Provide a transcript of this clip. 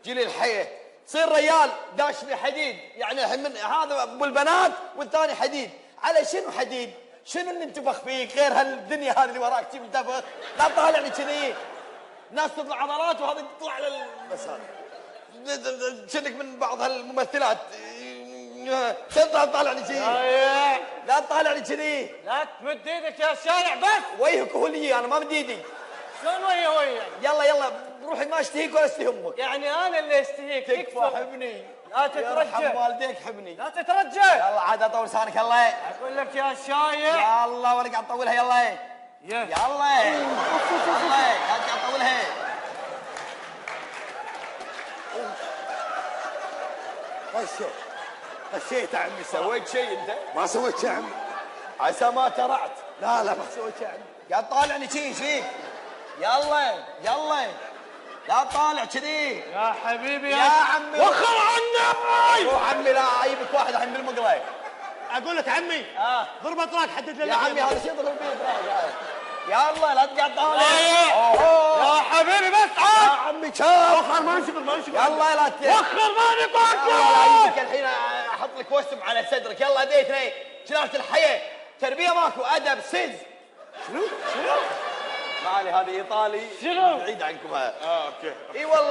جيلي الحيه تصير ريال داش في حديد، يعني الحين من هذا ابو البنات والثاني حديد. على شنو حديد؟ شنو اللي انتفخ فيك غير هالدنيا هذه اللي وراك تجي منتفخ؟ لا طالعني كذي، ناس تطلع عضلات وهذا تطلع على بس هذا شنك من بعض هالممثلات طالعني كذي. لا تطالعني كذي، لا تمد ايدك يا شارع بس. ويهك هو لي، انا ما مد ايدي. شلون ويا؟ يلا يلا روحي، ما اشتهيك ولا اشتهي امك. يعني انا اللي استهيك. تكفى حبني، لا تترجى، يرحم والديك حبني. لا تترجى. يلا عاد اطول لسانك. يلا اقول لك يا شايع. يلا ولا قاعد تطولها. يلا يلا يلا لا قاعد تطولها. غشيت يا عمي. سويت شيء انت؟ ما سويت شيء يا عمي. عسى ما ترعت. لا ما سويت شيء يا عمي. قاعد طالعني شي فيك. يلا لا طالع كذي يا حبيبي يا عمي. وخر عني. روح عمي، لا اجيبك واحد الحين بالمقلة. اقول لك عمي ضرب اطراق حدد لي يا عمي هذا شيء ضرب فيه اطراق. يلا لا تقعد طالع. يا حبيبي بس يا عمي شاف. وخر ما نشغل. يلا لا وخر ما نطاق. يلا اجيبك الحين احط لك وسم على صدرك. يلا ديتني شلالة الحياة، تربية ماكو، ادب سز. شنو؟ مالي هذه ايطالي شنو؟ بعيد عنكم. اوكي. اي والله.